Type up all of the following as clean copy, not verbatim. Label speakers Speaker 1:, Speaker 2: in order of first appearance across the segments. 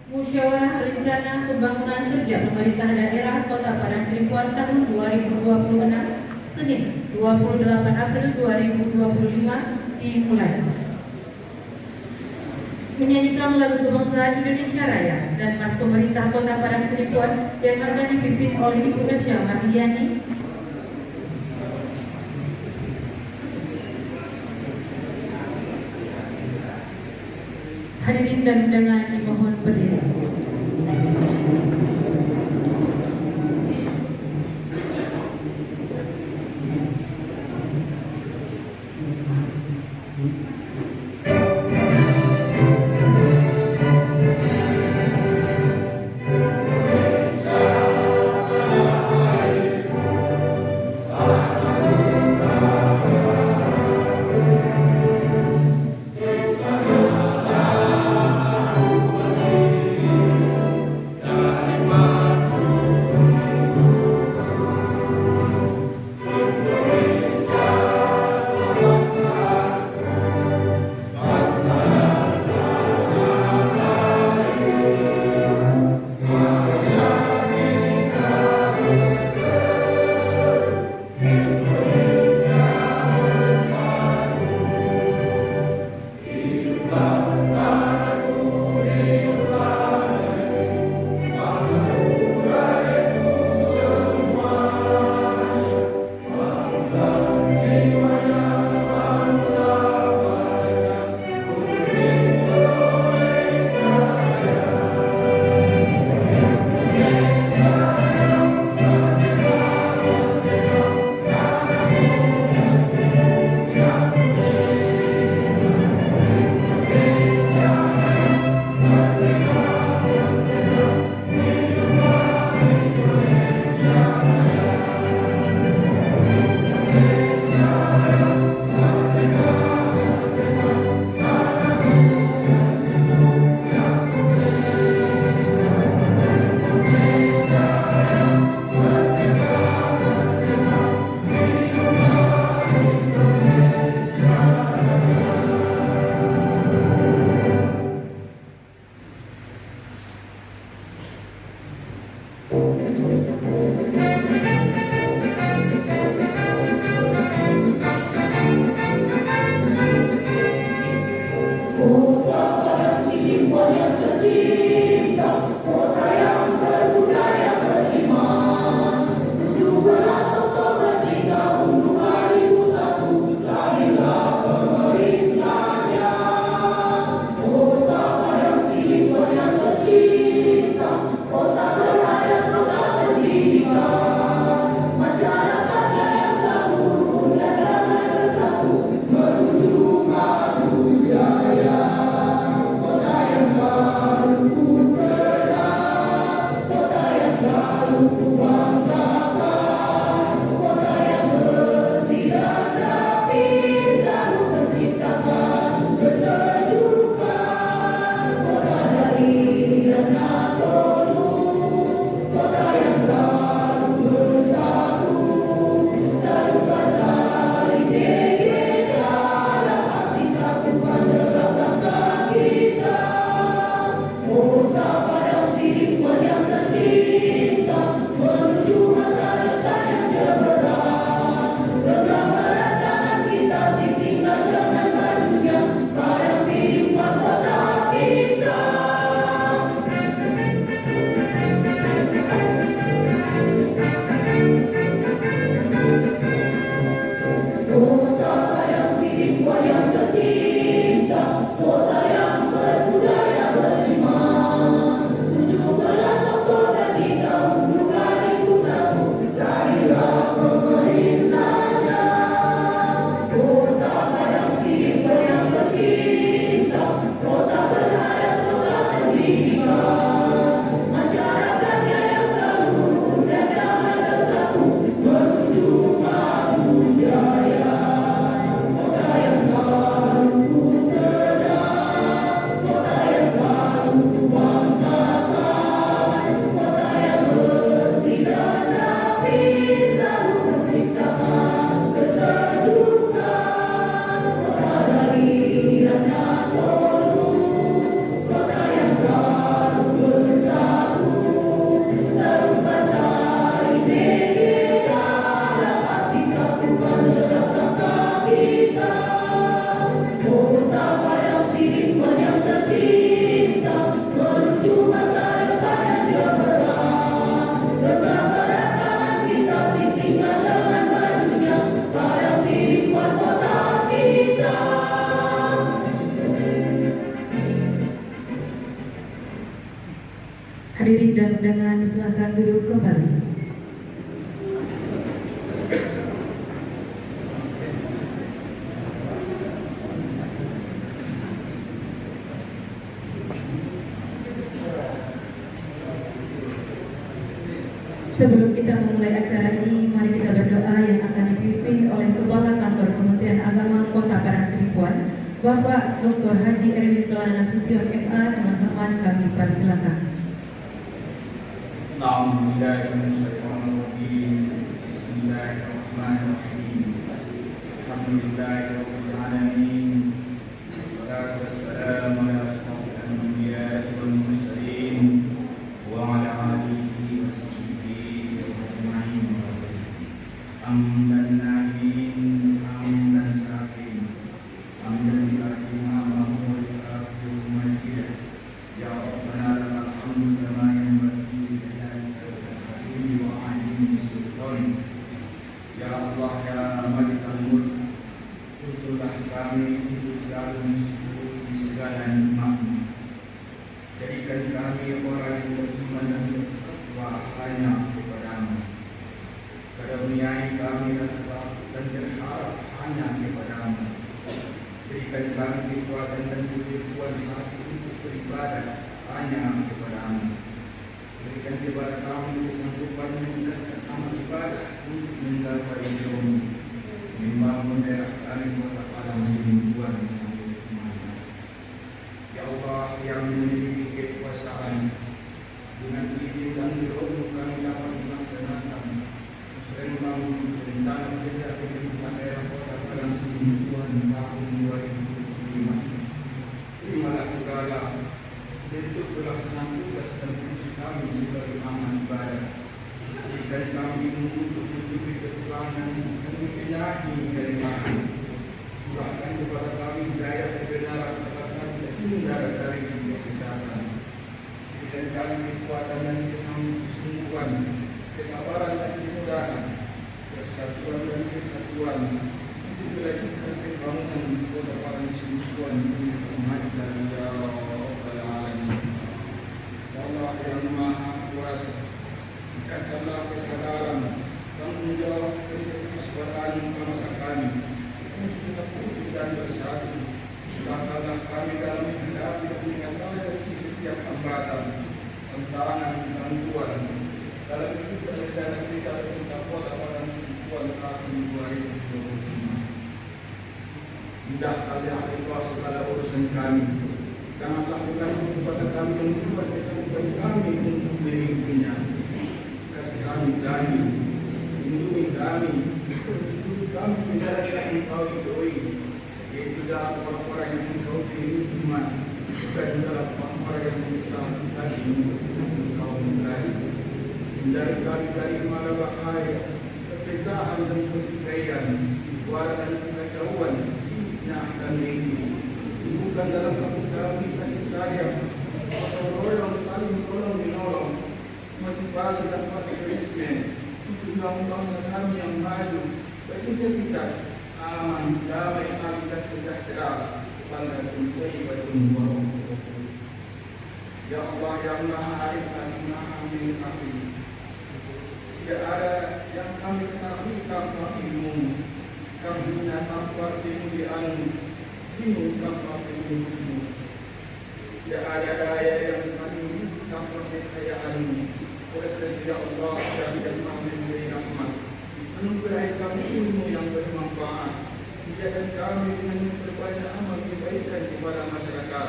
Speaker 1: Musyawarah Rencana Pembangunan Kerja Pemerintah Daerah Kota Padang Seribuan tahun 2026, Senin 28 April 2025 dimulai. Menyanyikan lagu kebangsaan Indonesia Raya dan Mas Pemerintah Kota Padang Seribuan yang akan dipimpin oleh Ibu Nadia Marliani. Hadirin dan undangan dimohon berdiri. tidak undangan silakan duduk kembali. Sebelum kita memulai acara ini, mari kita berdoa yang akan dipimpin oleh Kepala Kantor Kementerian Agama Kota Parang Seribuan, Bapak Dr. Haji Erwin Kelana Nasution MA. Teman-teman kami persilakan.
Speaker 2: Bismillahirrahmanirrahim. Alhamdulillahirabbil alamin. Wassalatu wassalamu ala asyrofil anbiya'i wal mursalin wa ala alihi wa sahbihi ajma'in. Hamdan na'imin, hamdan sakin, hamdan lillahi wa lillahi masjidah. Ya Rabbana lakal hamdu kama yanbaghi li jalalika wa 'azimi sultanik. Ya Allah, ya Malikal Mulk, tuntutlah kami untuk selalu bersyukur di segala nikmat-Mu. Jadikan kami orang yang beriman dan bertakwa hanya kepada-Mu. Karuniai kami rasa takut dan berharap hanya kepada-Mu. Berikan kami kekuatan dan keteguhan hati untuk beribadah hanya kepada-Mu. Berikan kepada kami kesanggupan menjalankan amal ibadah untuk menggapai ridho-Mu, membangun daerah kami Kota Padang Seribuan yang berkemana. Ya Allah yang memiliki kekuasaan, dengan izin dan ridho-Mu kami dapat melaksanakan sesuai membangun rencana kerja pemerintah daerah Kota Padang Seribuan tahun 2025. Terimalah segala bentuk pelaksanaan tugas dan fungsi kami sebagai amal ibadah. Berikan kami untuk menutupi kekurangan dan membenahi kelemahan. Curahkan kepada kami hidayah kebenaran agar kami terhindar dari kesesatan. Berikan kami kekuatan dan kesungguhan, kesabaran dan kemudahan, persatuan dan kesatuan untuk melanjutkan pembangunan Kota Padang Seribuan untuk umat dan ya Rabbal Alamin. Allah yang Maha Kuasa, tingkatkanlah kesadaran tanggung jawab dan kewaspadaan bangsa kami untuk tetap utuh dan bersatu. Mudahkanlah kami dalam menghadapi dan mengatasi setiap hambatan, tantangan, gangguan dalam hidup dan rencana kita tentang Kota Padang Seribuan tahun 2025. Mudahkan ya Allah segala urusan kami. Janganlah bergantung kepada kami yang membuat kesanggupan kami untuk memimpinnya. Kasihani kami, lindungi kami, tuntut kami ke jalan yang Engkau ridhoi, yaitu dalam orang-orang yang Engkau beri hikmat, bukan dalam orang-orang yang sesat dan menuntut Engkau mengasihi. Hindari kami dari mara bahaya, perpecahan dan pertikaian, suara dan kekacauan, fitnah dan rindu. Bukan dalam hati kami kasih sayang, atau royong saling tolong menolong, motivasi dan patriotisme untuk bangsa kami yang maju, berintegritas, aman, damai, adil dan sejahtera, baldatun thayyibatun wabarakatuh. Ya Allah yang Maha Arif dan Maha Mengetahui, tidak ada yang kami ketahui tanpa ilmu, kami hina tanpa kemuliaan. Bingung tanpa ilmu, tidak ada daya yang saling tanpa kekayaan. Oleh kerana Allah dan Maha memberi rahmat, menugerahi kami ilmu yang bermanfaat, menjadikan kami dengan memperbanyak amal kebaikan kepada masyarakat.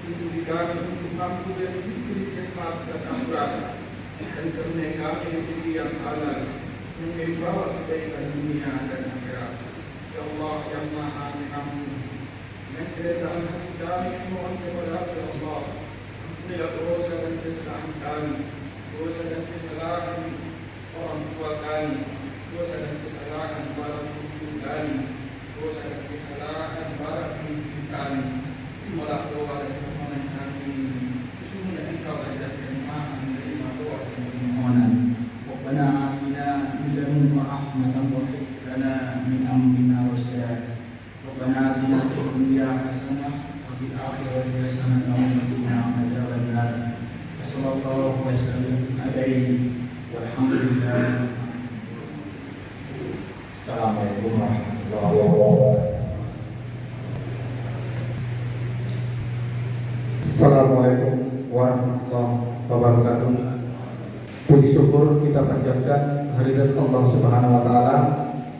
Speaker 2: Tuntuti kami untuk mampu berpikir cermat dan akurat, dan karunia kami rezeki yang halal yang membawa kebaikan dunia dan akhirat. Ya Allah yang Maha Mengampuni, dengan keredaan hati kami mohon kepada Allah, ampunilah dosa dan kesalahan kami, dosa dan kesalahan orang tua kami, dosa dan kesalahan para guru kami, dosa dan kesalahan para pemimpin kami. Terimalah doa dan permohonan kami. Sesungguhnya Engkau adalah yang Maha menerima doa dan permohonan. Rabbana atina min ladunka rahmatan wa hab lana min amrina rasyada. Rabbana atina fid dunya hasanah wa fil akhirati hasanah wa qina adzabannar. sallallahu wasallam alaihi walhamdulillah.
Speaker 3: Assalamualaikum warahmatullahi wabarakatuh. Assalamualaikum warahmatullahi wabarakatuh. Puji syukur kita panjatkan kehadirat Allah Subhanahu wa taala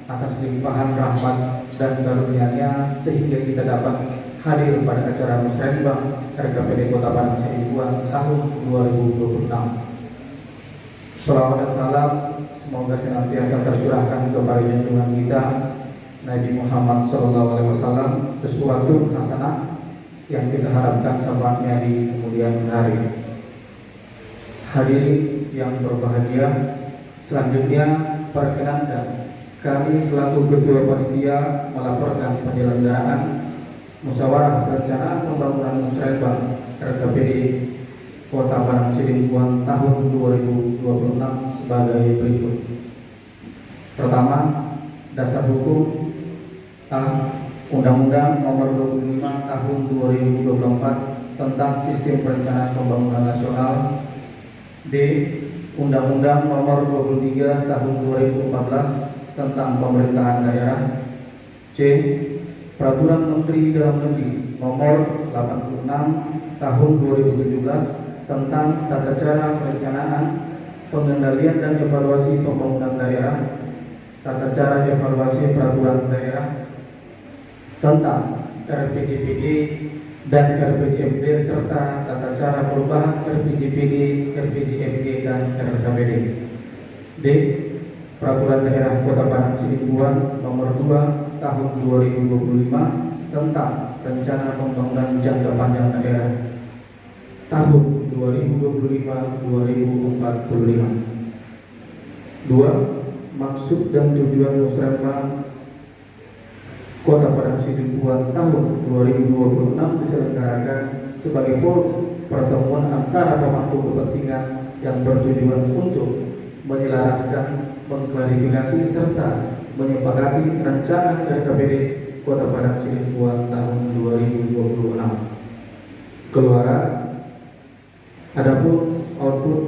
Speaker 3: atas limpahan rahmat dan karunia-Nya sehingga kita dapat hadir pada acara musyawarah RKPD Kota Padang Sidimpuan tahun 2026. Salawat dan salam semoga senantiasa tercurahkan kepada junjungan kita Nabi Muhammad SAW, uswatun hasanah yang kita harapkan syafaatnya di kemudian hari. Hadirin yang berbahagia, selanjutnya perkenankan kami selaku Ketua Panitia melaporkan penyelenggaraan Musyawarah Perencanaan Pembangunan Musyawarah RKPD Kota Padang Sidimpuan tahun 2026 sebagai berikut. Pertama, dasar hukum A. Undang-Undang Nomor 25 Tahun 2024 tentang Sistem Perencanaan Pembangunan Nasional. D. Undang-Undang Nomor 23 Tahun 2014 tentang Pemerintahan Daerah. C. Peraturan Menteri Dalam Negeri Nomor 86 Tahun 2017 tentang tata cara perencanaan, pengendalian dan evaluasi pembangunan daerah, tata cara evaluasi peraturan daerah, tentang RPJPD dan RPJMD serta tata cara perubahan RPJPD, RPJMD dan RKPD. D. Peraturan Daerah Kota Padang Sidimpuan Nomor 2 Tahun 2025 tentang Rencana Pembangunan Jangka Panjang Daerah tahun 2025-2045. 2. Maksud dan tujuan musyawarah Kota Padang Sidimpuan tahun 2026 diselenggarakan sebagai forum pertemuan antara pemangku kepentingan yang bertujuan untuk menyelaraskan, mengklarifikasi serta menyepakati rancangan RKPD Kota Padang Sidimpuan tahun 2026. Keluaran. Adapun output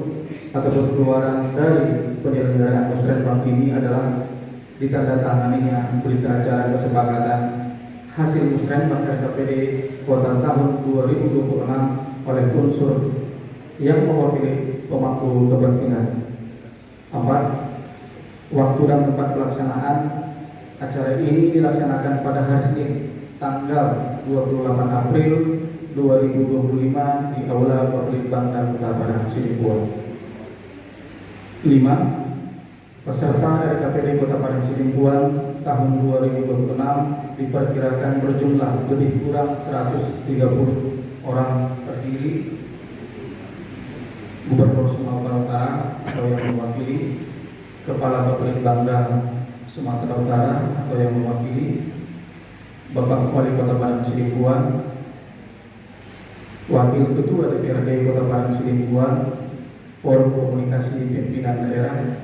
Speaker 3: ataupun keluaran dari penyelenggaraan musyawarah ini adalah ditandatanganinya berita acara kesepakatan hasil musyawarah RKPD Kota tahun 2026 oleh unsur yang mewakili pemangku kepentingan. 4. Waktu dan tempat pelaksanaan acara ini dilaksanakan pada hari Senin tanggal 28 April 2025 di Aula Perlitbang Kota Padang Sidimpuan. 5. Peserta RKPD Kota Padang Sidimpuan tahun 2026 diperkirakan berjumlah lebih kurang 130 orang, terdiri Gubernur Sumatera Utara atau yang mewakili, Kepala Bapelitbangda Sumatera Utara atau yang mewakili, Bapak Wali Kota Padang Sidimpuan, Wakil Ketua DPRD Kota Padang Sidimpuan, Forum Komunikasi Pimpinan Daerah,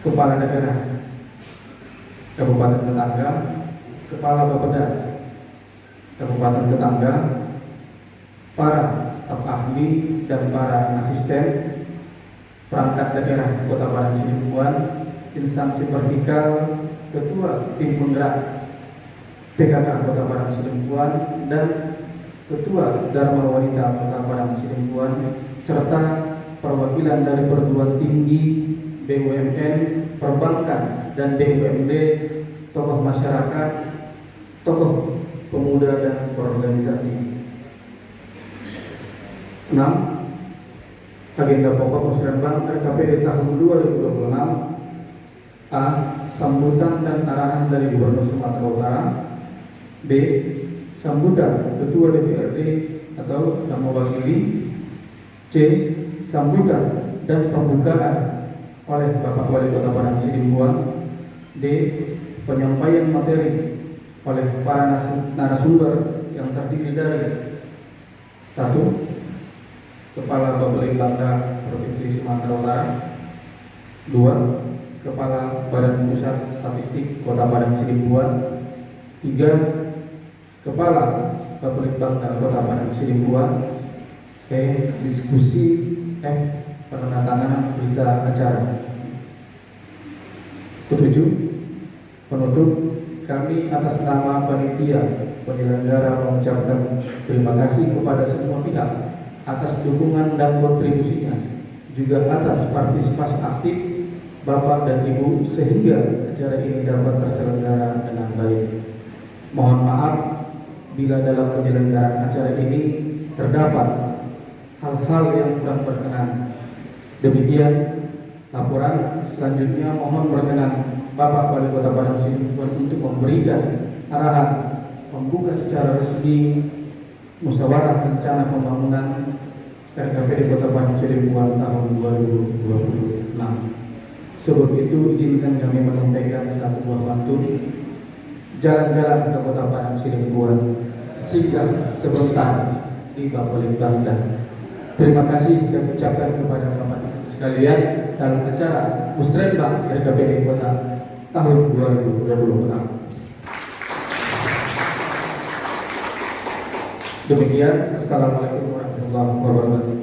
Speaker 3: Kepala Daerah Kabupaten Tetangga, Kepala Bapeda Kabupaten Tetangga, para staf ahli dan para asisten, perangkat daerah Kota Padang Sidimpuan, instansi vertikal, ketua tim penggerak PKK Kota Padang Sidimpuan dan ketua Dharma Wanita Kota Padang Sidimpuan, serta perwakilan dari perguruan tinggi, BUMN, perbankan dan BUMD, tokoh masyarakat, tokoh pemuda dan berorganisasi. 6. Agenda pokok musyawarah RKPD tahun 2026. A. Sambutan dan arahan dari Gubernur Sumatera Utara. B. Sambutan Ketua DPRD atau yang mewakili. C. Sambutan dan pembukaan oleh Bapak Wali Kota Padang Sidimpuan. D. Penyampaian materi oleh para narasumber yang terdiri dari 1. Kepala Bapelitbangda Provinsi Sumatera Utara. 2. Kepala Badan Pusat Statistik Kota Padang Sidimpuan. 3. Kepala Bapelitbangda Kota Padang Sidimpuan. Diskusi penandatanganan berita acara. Ketujuh, penutup, kami atas nama panitia penyelenggara mengucapkan terima kasih kepada semua pihak atas dukungan dan kontribusinya, juga atas partisipasi aktif Bapak dan Ibu sehingga acara ini dapat terselenggara dengan baik. Mohon maaf bila dalam penyelenggaraan acara ini terdapat hal-hal yang kurang berkenan. Demikian laporan. Selanjutnya mohon berkenan Bapak Wali Kota Padang Sidempuan untuk memberikan arahan membuka secara resmi musyawarah rencana pembangunan RKPD Kota Padang Sidempuan tahun 2026. Sebelum itu izinkan kami menyampaikan satu buah pantun. Jalan-jalan ke Kota Padang Sidempuan, singgah sebentar di Bapelin Banten. Terima kasih dan ucapkan kepada Bapak sekalian dalam acara Musrenbang RKPD Kota tahun 2026. Demikian, Assalamualaikum warahmatullahi wabarakatuh.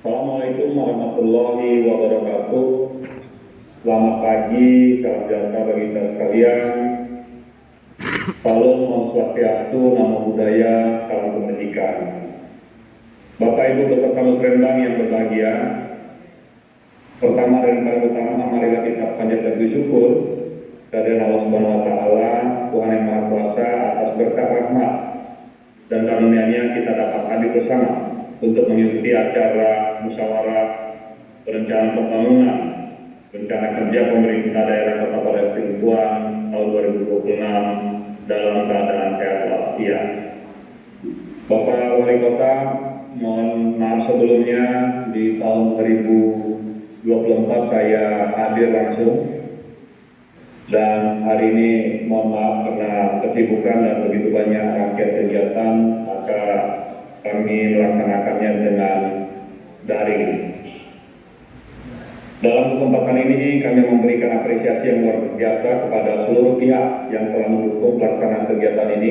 Speaker 4: Assalamualaikum warahmatullahi wabarakatuh. Selamat pagi, salam sejahtera bagi kita sekalian. Salam Om Swastiastu, Namo Buddhaya, salam kebajikan. Bapak Ibu beserta musrenbang yang berbahagia. Pertama dan paling utama, marilah kita panjatkan bersyukur kepada Allah Subhanahu wa taala, Tuhan yang Maha Kuasa, atas berkat rahmat dan karunia-Nya kita dapat hadir bersama untuk mengikuti acara musyawarah perencanaan pembangunan rencana kerja pemerintah daerah Kota Padang Sidempuan tahun 2026 dalam keadaan sehat walafiat. Bapak Wali Kota, mohon maaf sebelumnya di tahun 2024 saya hadir langsung, dan hari ini mohon maaf karena kesibukan dan begitu banyak rangkaian kegiatan, maka kami melaksanakannya dengan daring. Dalam kesempatan ini kami memberikan apresiasi yang luar biasa kepada seluruh pihak yang telah mendukung pelaksanaan kegiatan ini,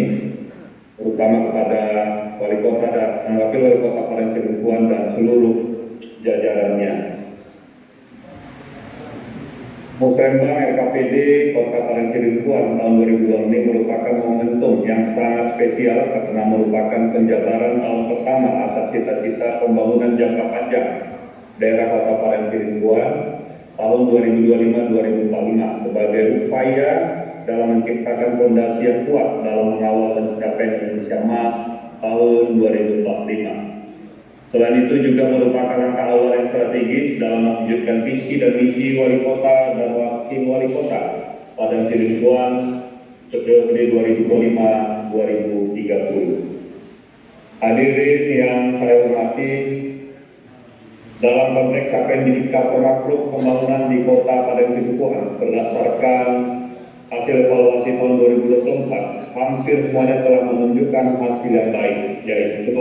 Speaker 4: terutama kepada Wali Kota dan Wakil Wali Kota Padang Sidempuan dan seluruh jajarannya. Musrenbang RKPD Kota Padang Sidempuan tahun 2002 ini merupakan momentum yang sangat spesial karena merupakan penjabaran tahun pertama atas cita-cita pembangunan jangka panjang daerah Kota Padang Sidempuan tahun 2025-2045 sebagai upaya dalam menciptakan fondasi yang kuat dalam mengawal pencapaian Indonesia Emas tahun 2045. Selain itu juga merupakan langkah awal yang strategis dalam mewujudkan visi dan misi Wali Kota dan Wakil Wali Kota Padang Sidempuan periode 2025-2030. Hadirin yang saya hormati, dalam konteks capaian indikator makro pembangunan di Kota Padang Sidempuan berdasarkan hasil evaluasi tahun 2024, hampir semuanya telah menunjukkan hasil yang baik, yaitu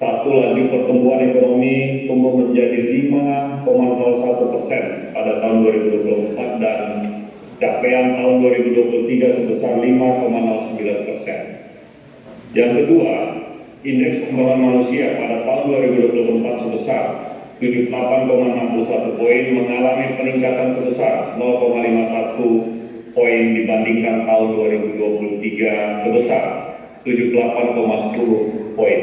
Speaker 4: satu, laju pertumbuhan ekonomi tumbuh menjadi 5,01% pada tahun 2024 dan capaian tahun 2023 sebesar 5,09%. Yang kedua, indeks pembangunan manusia pada tahun 2024 sebesar 78,61 poin mengalami peningkatan sebesar 0,51 poin dibandingkan tahun 2023 sebesar 78,10 poin.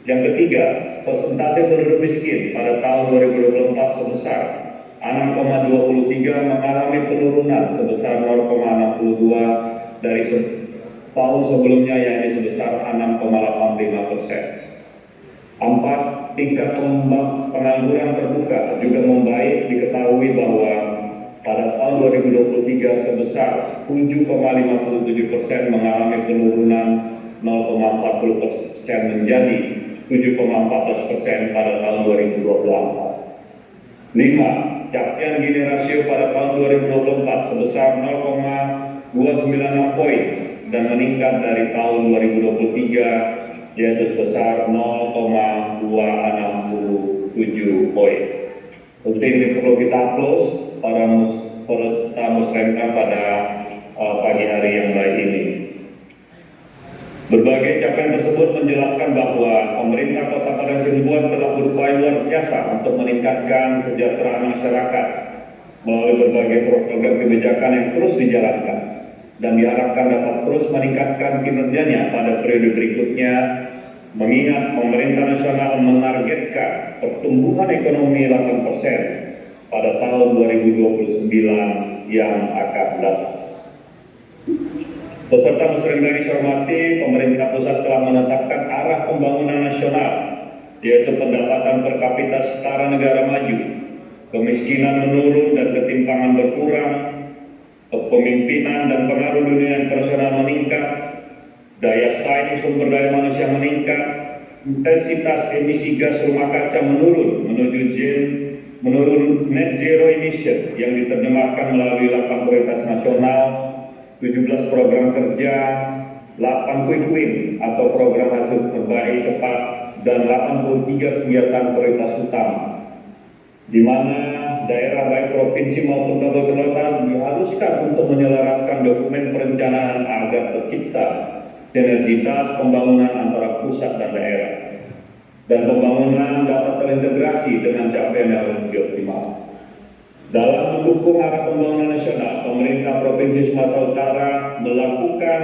Speaker 4: Yang ketiga, persentase penduduk miskin pada tahun 2024 sebesar 6,23 mengalami penurunan sebesar 0,62 dari tahun sebelumnya, yakni sebesar 6,85%. 4. Tingkat pengangguran terbuka juga membaik, diketahui bahwa pada tahun 2023 sebesar 7,57% mengalami penurunan 0,40% menjadi 7,14% pada tahun 2024. 5. Capaian Gini rasio pada tahun 2024 sebesar 0,296 poin dan meningkat dari tahun 2023 yaitu sebesar 0,267 poin. Tentu ini perlu kita aplaus para peserta musrenbang pada pagi hari yang baik ini. Berbagai capaian tersebut menjelaskan bahwa pemerintah Kota Padang Sidempuan telah berupaya luar biasa untuk meningkatkan kesejahteraan masyarakat melalui berbagai program kebijakan yang terus dijalankan dan diharapkan dapat terus meningkatkan kinerjanya pada periode berikutnya, mengingat pemerintah nasional menargetkan pertumbuhan ekonomi 8% pada tahun 2029 yang akan datang. Peserta Musrembang yang saya hormati, pemerintah pusat telah menetapkan arah pembangunan nasional, yaitu pendapatan per kapita setara negara maju, kemiskinan menurun dan ketimpangan berkurang, kepemimpinan dan pengaruh dunia internasional meningkat, daya saing sumber daya manusia meningkat, intensitas emisi gas rumah kaca menurun menurun net zero emission yang diterjemahkan melalui 8 prioritas nasional, 17 program kerja, 8 quick win atau program hasil terbaik cepat, dan 83 kegiatan prioritas utama, di mana daerah baik provinsi maupun kabupaten diharuskan untuk menyelaraskan dokumen perencanaan agar tercipta sinergitas pembangunan antara pusat dan daerah, dan pembangunan dapat terintegrasi dengan capaian yang lebih optimal. Dalam mendukung arah pembangunan nasional, pemerintah Provinsi Sumatera Utara melakukan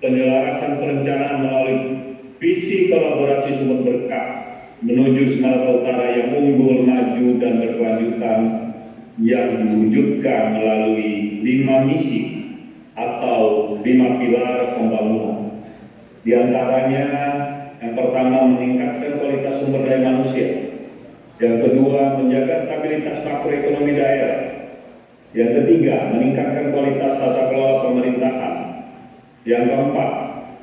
Speaker 4: penyelarasan perencanaan melalui visi kolaborasi sumber berkah menuju Sumatera Utara yang unggul, maju, dan berkelanjutan yang diwujudkan melalui 5 misi atau 5 pilar pembangunan. Di antaranya, yang pertama, meningkatkan kualitas sumber daya manusia. Yang kedua, menjaga stabilitas makroekonomi daerah. Yang ketiga, meningkatkan kualitas tata kelola pemerintahan. Yang keempat,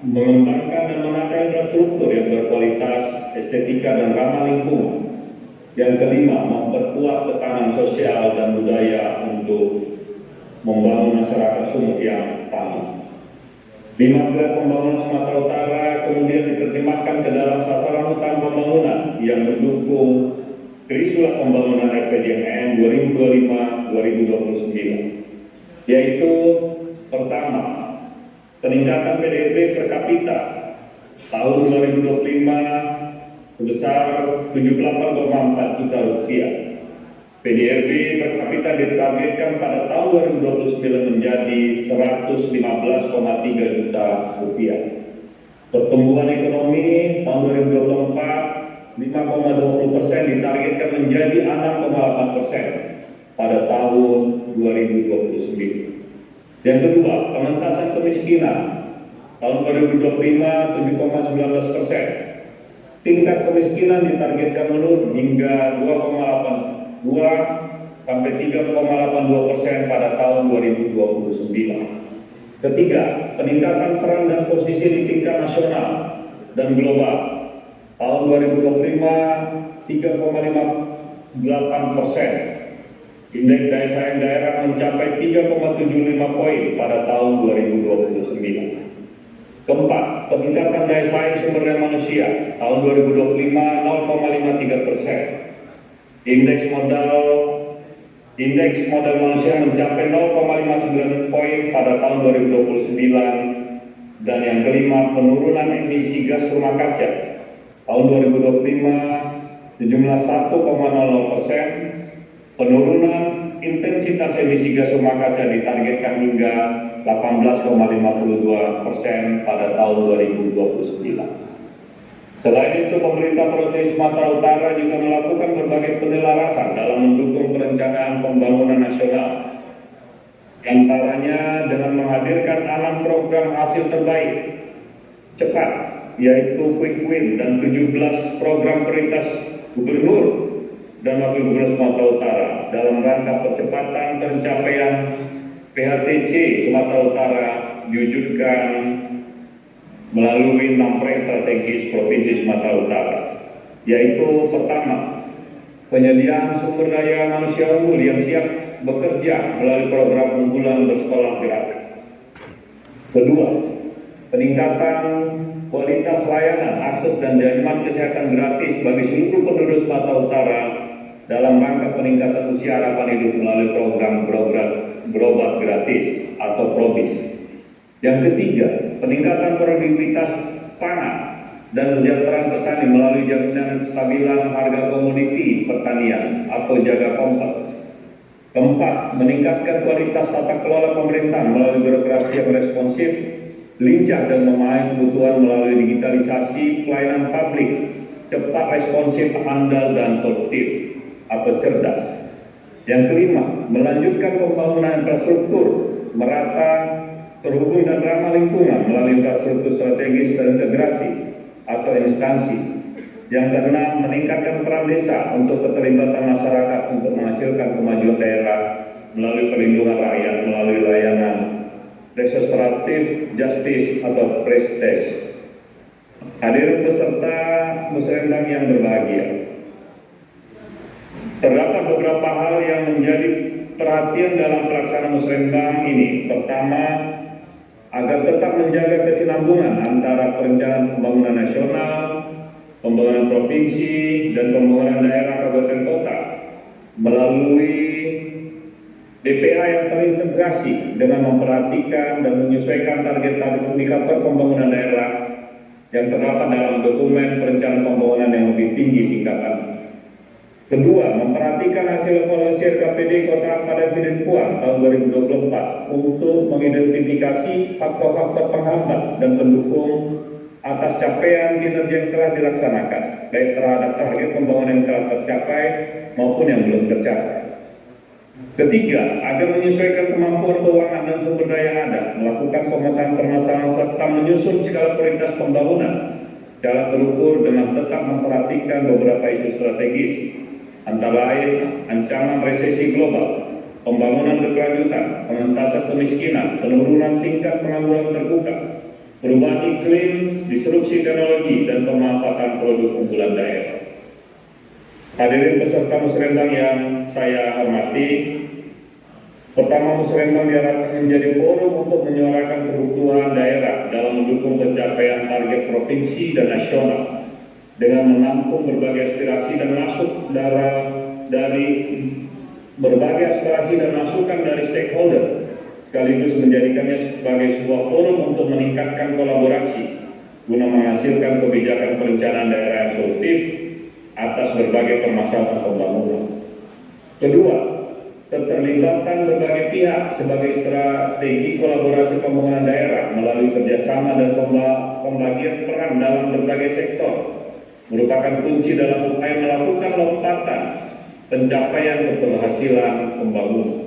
Speaker 4: mengembangkan dan menata infrastruktur yang berkualitas, estetika, dan ramah lingkungan. Yang kelima, memperkuat tekanan sosial dan budaya untuk membangun masyarakat sumut yang tangguh. 5 pilar pembangunan Sumatera Utara kemudian diterjemahkan ke dalam sasaran utama pembangunan yang mendukung Trisula Pembangunan RPJMN 2025-2029, yaitu pertama, peningkatan PDB per kapita tahun 2025 sebesar 78,4 juta rupiah. PDB per kapita ditargetkan pada tahun 2029 menjadi 115,3 juta rupiah. Pertumbuhan ekonomi tahun 2024 5,20% ditargetkan menjadi 6,8% pada tahun 2029. Yang kedua, pengentasan kemiskinan tahun 2025 7,19%. Tingkat kemiskinan ditargetkan menurun hingga 2,82 sampai 3,82% pada tahun 2029. Ketiga, peningkatan peran dan posisi di tingkat nasional dan global. Tahun 2025 3,58%. Indeks daya saing daerah mencapai 3,75 poin pada tahun 2029. Keempat, peningkatan daya saing sumber daya manusia tahun 2025 0,53%. Indeks modal manusia mencapai 0,59 poin pada tahun 2029. Dan yang kelima, penurunan emisi gas rumah kaca tahun 2025 sejumlah 1,00%. Penurunan intensitas emisi gas rumah kaca ditargetkan hingga 18,52% pada tahun 2029. Selain itu, pemerintah Provinsi Sumatera Utara juga melakukan berbagai penyelarasan dalam mendukung perencanaan pembangunan nasional. Di antaranya dengan menghadirkan 6 program hasil terbaik cepat, yaitu quick win, dan 17 program prioritas gubernur dan wakil gubernur Sumatera Utara dalam rangka percepatan pencapaian PHTC Sumatera Utara diwujudkan melalui 6 proyek strategis Provinsi Sumatera Utara, yaitu pertama, penyediaan sumber daya manusia unggul yang siap bekerja melalui program unggulan bersekolah gerakan. Kedua, peningkatan kualitas layanan, akses dan jaminan kesehatan gratis bagi seluruh penduduk Sumatera Utara dalam rangka peningkatan usia harapan hidup melalui program berobat gratis atau probis. Yang ketiga, peningkatan produktivitas pangan dan kesejahteraan petani melalui jaminan kestabilan harga komoditi pertanian atau jaga kompak. Keempat, meningkatkan kualitas tata kelola pemerintahan melalui birokrasi yang responsif, lincah dan memahami kebutuhan melalui digitalisasi pelayanan publik, cepat, responsif, andal, dan solutif atau cerdas. Yang kelima, melanjutkan pembangunan infrastruktur merata, terhubung dan ramah lingkungan melalui infrastruktur strategis dan integrasi atau instansi. Yang keenam, meningkatkan peran desa untuk keterlibatan masyarakat untuk menghasilkan kemajuan daerah melalui perlindungan rakyat melalui layanan restoratif justice atau prestige. Hadirin peserta musrenbang yang berbahagia, terdapat beberapa hal yang menjadi perhatian dalam pelaksanaan musrenbang ini. Pertama, agar tetap menjaga kesinambungan antara perencanaan pembangunan nasional, pembangunan provinsi, dan pembangunan daerah kabupaten kota melalui BPA yang terintegrasi dengan memperhatikan dan menyesuaikan target-target indikator pembangunan daerah yang terdapat dalam dokumen perencanaan pembangunan yang lebih tinggi tingkatan. Kedua, memperhatikan hasil evaluasi RKPD Kota Padang Sidempuan tahun 2024 untuk mengidentifikasi faktor-faktor penghambat dan pendukung atas capaian kinerja yang telah dilaksanakan, baik terhadap target pembangunan yang telah tercapai maupun yang belum tercapai. Ketiga, agar menyesuaikan kemampuan keuangan dan sumber daya yang ada, melakukan pemetaan permasalahan serta menyusun skala prioritas pembangunan secara terukur dengan tetap memperhatikan beberapa isu strategis, antara lain ancaman resesi global, pembangunan berkelanjutan, pengentasan kemiskinan, penurunan tingkat pengangguran terbuka, perubahan iklim, disrupsi teknologi, dan pemanfaatan produk unggulan daerah. Hadirin peserta musrenbang yang saya hormati, pertama, musrenbang diharapkan menjadi forum untuk menyuarakan kebutuhan daerah dalam mendukung pencapaian target provinsi dan nasional dengan menampung berbagai aspirasi dan masukan dari stakeholder, sekaligus menjadikannya sebagai sebuah forum untuk meningkatkan kolaborasi guna menghasilkan kebijakan perencanaan daerah yang solutif atas berbagai permasalahan pembangunan. Kedua, keterlibatan berbagai pihak sebagai strategi kolaborasi pembangunan daerah melalui kerjasama dan pembagian peran dalam berbagai sektor merupakan kunci dalam upaya melakukan lompatan pencapaian keberhasilan pembangunan.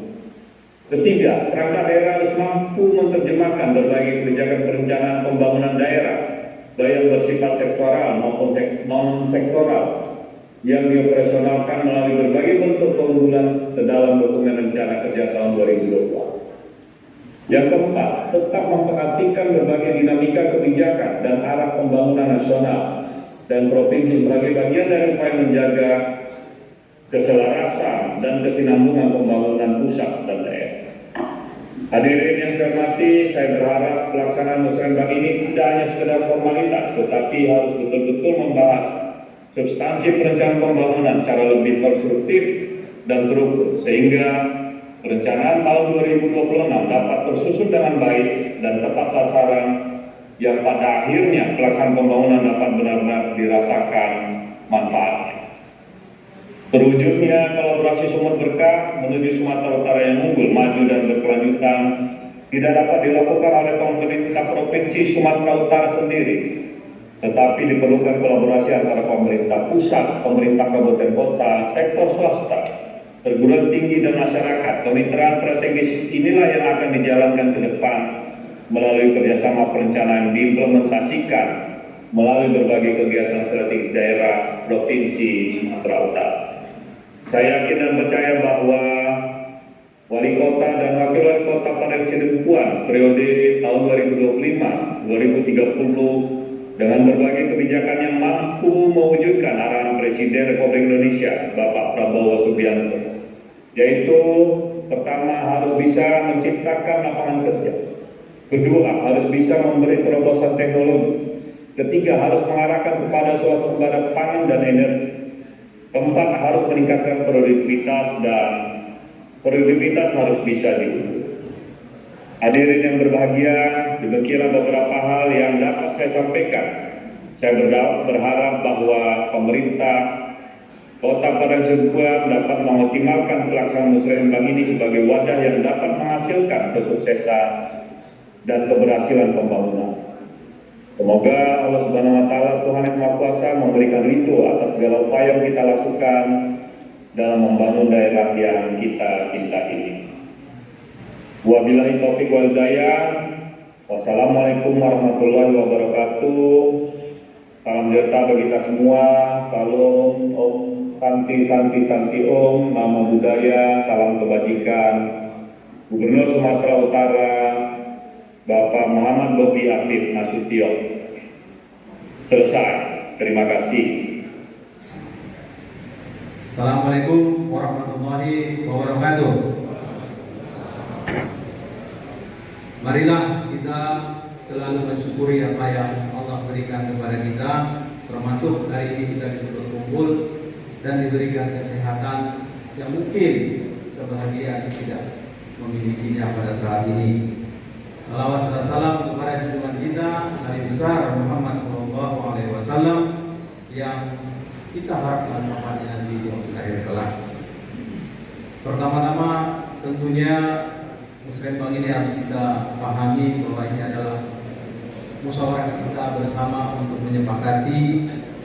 Speaker 4: Ketiga, perangkat daerah harus mampu menerjemahkan berbagai kebijakan perencanaan pembangunan daerah, baik yang bersifat sektoral maupun non-sektoral, yang dioperasionalkan melalui berbagai bentuk keunggulan ke dalam dokumen rencana kerja tahun 2020. Yang keempat, tetap memperhatikan berbagai dinamika kebijakan dan arah pembangunan nasional dan provinsi sebagai bagian dari upaya menjaga keselarasan dan kesinambungan pembangunan pusat dan daerah. Hadirin yang saya hormati, saya berharap pelaksanaan musrenbang ini tidak hanya sekedar formalitas, tetapi harus betul-betul membahas substansi perencanaan pembangunan secara lebih konstruktif dan terukur, sehingga perencanaan tahun 2026 dapat tersusun dengan baik dan tepat sasaran, yang pada akhirnya pelaksanaan pembangunan dapat benar-benar dirasakan manfaatnya. Terwujudnya kolaborasi sumber berkah menuju Sumatera Utara yang unggul, maju, dan berkelanjutan tidak dapat dilakukan oleh pemerintah Provinsi Sumatera Utara sendiri, tetapi diperlukan kolaborasi antara pemerintah pusat, pemerintah kabupaten kota, sektor swasta, perguruan tinggi, dan masyarakat. Kemitraan strategis inilah yang akan dijalankan ke depan melalui kerjasama perencanaan diimplementasikan melalui berbagai kegiatan strategis daerah Provinsi Sumatera Utara. Saya yakin dan percaya bahwa Wali Kota dan Wakil Wali Kota Padang Sidempuan periode tahun 2025-2030 dengan berbagai kebijakan yang mampu mewujudkan arahan Presiden Republik Indonesia Bapak Prabowo Subianto, yaitu pertama, harus bisa menciptakan lapangan kerja. Kedua, harus bisa memberi terobosan teknologi. Ketiga, harus mengarahkan kepada swasembada pangan dan energi. Keempat, harus meningkatkan produktivitas dan produktivitas harus bisa diukur. Hadirin yang berbahagia, demikian beberapa hal yang dapat saya sampaikan. Saya berharap bahwa pemerintah Kota Padang Sidempuan dapat mengoptimalkan pelaksanaan musrenbang ini sebagai wadah yang dapat menghasilkan kesuksesan dan keberhasilan pembangunan. Semoga Allah Subhanahu wa Ta'ala, Tuhan Yang Maha Kuasa, memberikan ridho atas segala upaya yang kita lakukan dalam membangun daerah yang kita cintai ini. Wabillahi taufiq wal hidayah. Wassalamualaikum warahmatullahi wabarakatuh. Salam sejahtera bagi kita semua. Salam Om. Santi Om, nama budaya, salam kebajikan. Gubernur Sumatera Utara, Bapak Muhammad Bobi Afif Nasution. Selesai. Terima kasih.
Speaker 3: Assalamualaikum warahmatullahi wabarakatuh. Marilah kita selalu bersyukuri apa yang Allah berikan kepada kita, termasuk hari ini kita bisa berkumpul dan diberikan kesehatan yang mungkin sebahagia tidak memilikinya pada saat ini. Salawat dan salam kepada junjungan kita Nabi besar Muhammad SAW yang kita harapkan syafaatnya nanti di akhir kelak. Pertama-tama tentunya musrenbang ini harus kita pahami bahwa ini adalah musyawarah kita bersama untuk menyepakati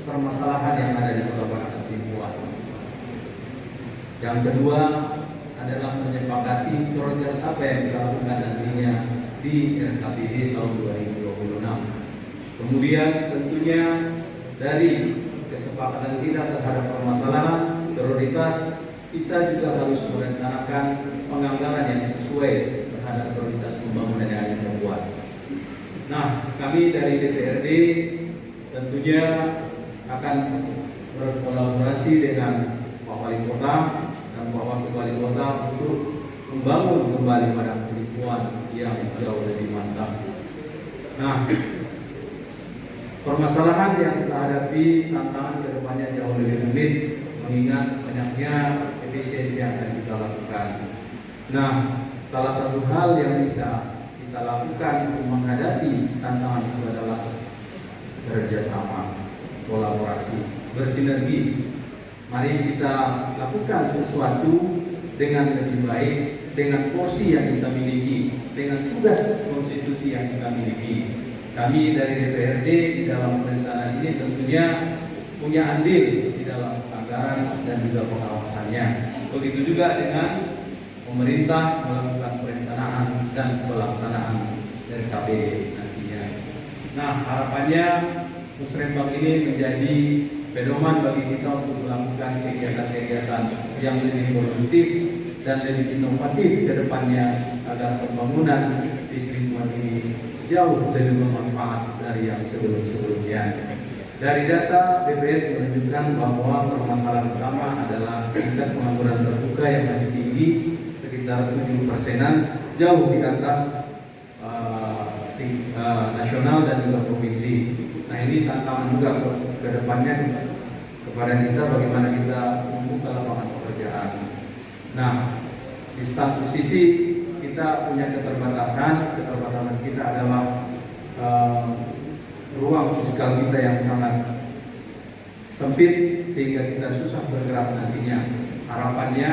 Speaker 3: permasalahan yang ada di Kota Padang Sidempuan. Yang kedua adalah menyepakati prioritas apa yang dilakukan nantinya di RKPD tahun 2026. Kemudian tentunya dari kesepakatan kita terhadap permasalahan prioritas, kita juga harus merencanakan penganggaran yang sesuai terhadap prioritas pembangunan yang kita buat. Nah, kami dari DPRD tentunya akan berkolaborasi dengan Pak Wali Kota dan Pak Wakil Wali Kota untuk membangun kembali Padang Sidempuan yang jauh lebih mantap. Nah, permasalahan yang kita hadapi, tantangan ke depannya jauh lebih rumit mengingat banyaknya efisiensi yang akan kita lakukan. Nah, salah satu hal yang bisa kita lakukan untuk menghadapi tantangan itu adalah kerjasama, kolaborasi, bersinergi. Mari kita lakukan sesuatu dengan lebih baik, dengan porsi yang kita miliki, dengan tugas konstitusi yang kita miliki. Kami dari DPRD di dalam perencanaan ini tentunya punya andil di dalam anggaran dan juga pengawasannya. Begitu juga dengan pemerintah melakukan perencanaan dan pelaksanaan dari KPD nantinya. Nah, harapannya musrenbang ini menjadi pedoman bagi kita untuk melakukan kegiatan-kegiatan yang lebih produktif dan lebih inovatif ke depannya agar pembangunan di Sidempuan ini jauh lebih bermanfaat dari yang sebelum-sebelumnya. Dari data BPS menunjukkan bahwa permasalahan utama adalah tingkat pengangguran terbuka yang masih tinggi, sekitar 7%-an, jauh di atas nasional dan juga provinsi. Nah, ini tantangan juga ke depannya kepada kita bagaimana kita membuka lapangan pekerjaan. Nah, di satu sisi kita punya keterbatasan kita adalah ruang fiskal kita yang sangat sempit sehingga kita susah bergerak nantinya. Harapannya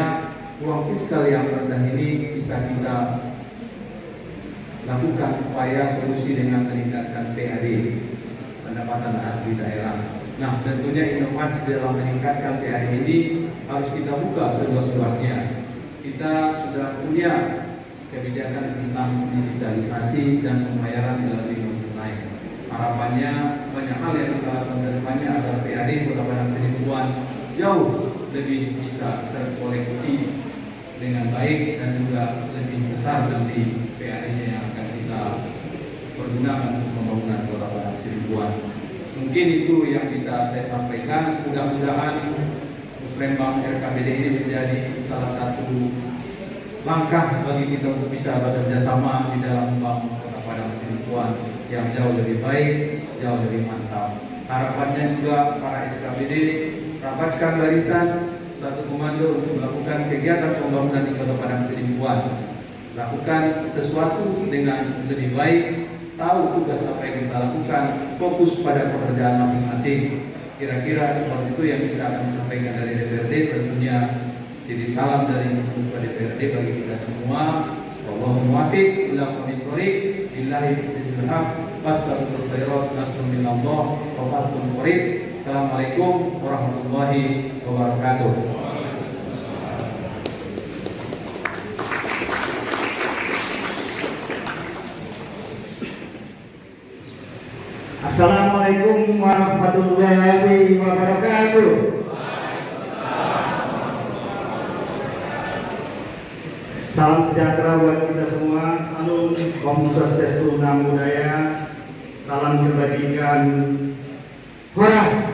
Speaker 3: ruang fiskal yang rendah ini bisa kita lakukan upaya solusi dengan meningkatkan PAD, pendapatan asli daerah. Nah, tentunya inovasi dalam meningkatkan PAD ini harus kita buka seluas-luasnya. Kita sudah punya kebijakan tentang digitalisasi dan pembayaran melalui non-tunai. Harapannya banyak hal yang kita lakukan ke depannya agar PAD Kota Padang Sidempuan jauh lebih bisa terkolektif dengan baik dan juga lebih besar nanti PAD-nya yang akan kita pergunakan untuk pembangunan Kota Padang Sidempuan. Mungkin itu yang bisa saya sampaikan. Mudah-mudahan musrenbang RKPD ini menjadi salah satu langkah bagi kita untuk bisa bekerja sama di dalam membangun Kota Padang Sidempuan yang jauh lebih baik, jauh lebih mantap. Harapannya juga para SKPD rapatkan barisan, satu komando untuk melakukan kegiatan pembangunan di Kota Padang Sidimpuan. Lakukan sesuatu dengan lebih baik, tahu tugas apa yang kita lakukan, fokus pada pekerjaan masing-masing. Kira-kira seperti itu yang bisa kami sampaikan dari DPRD. Tentunya jadi salam dari Ketua DPRD bagi kita semua. Wallahul muwaffiq ila aqwamit thoriq. Billahi taufiq wassalatul khairat nasrun minallah wa fathun qarib. Assalamualaikum warahmatullahi wabarakatuh.
Speaker 5: Assalamualaikum warahmatullahi wabarakatuh. Salam sejahtera buat kita semua. Salam Om Swastiastu, Namo Buddhaya. Salam kebajikan. Horas.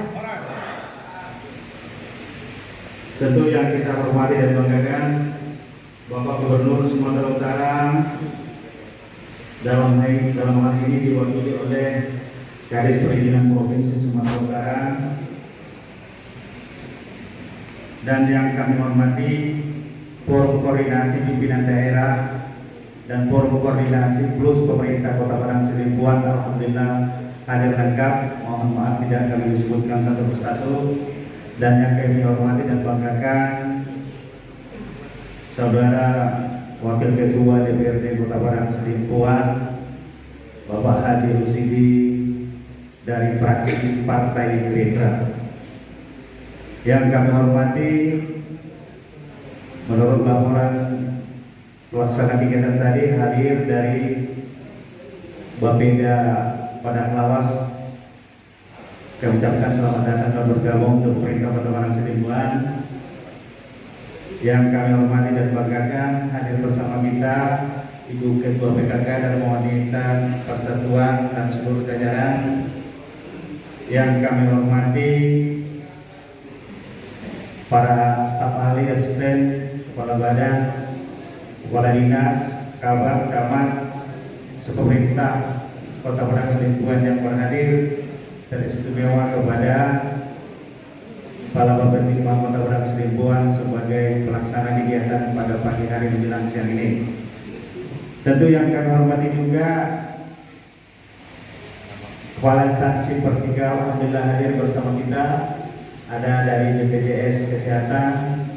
Speaker 5: Tentu yang kita hormati dan banggakan Bapak Gubernur Sumatera Utara, dalam hal ini diwakili oleh Kadis Perizinan Provinsi Sumatera Utara, dan yang kami hormati Forum Koordinasi Pimpinan Daerah dan Forum Koordinasi Plus Pemerintah Kota Padang Sidimpuan. Alhamdulillah hadir lengkap. Mohon maaf tidak kami disebutkan satu persatu. Dan yang kami hormati dan banggakan Saudara Wakil Ketua DPRD Kota Padang Sidimpuan, Bapak Haji Rusidi dari fraksi Partai Gerindra. Yang kami hormati, menurut laporan pelaksana kegiatan tadi, hadir dari Bapeda Padang Lawas. Kami ucapkan selamat datang dan bergabung untuk pemerintah Kota Padang Sidimpuan. Yang kami hormati dan banggakan, hadir bersama kita Ibu Ketua PKK dan Wanita Persatuan dan seluruh jajaran. Yang kami hormati para staf ahli, asisten, kepala badan, kepala dinas, kabak, camat, sepemerintah Kota Padang Sidimpuan yang berhadir, dan istimewa kepada Kepala Bapetimbang Kota Padang Sidimpuan sebagai pelaksana kegiatan pada pagi hari menjelang siang ini. Tentu yang kami hormati juga Kepala Instansi Vertikal, alhamdulillah hadir bersama kita. Ada dari BPJS Kesehatan,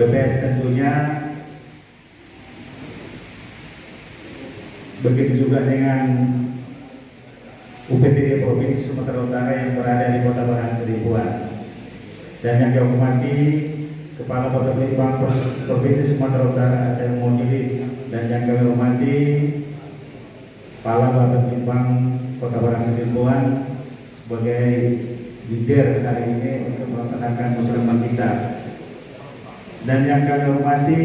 Speaker 5: BPS tentunya, begitu juga dengan UPTD Provinsi Sumatera Utara yang berada di Kota Padang Sidimpuan. Dan yang kami hormati Kepala Bapetimbang Provinsi Sumatera Utara ada Monili, dan yang kami hormati Kepala Bapetimbang Kota Padang Sidimpuan sebagai leader hari ini untuk melaksanakan musyawarah kita. Dan yang kami hormati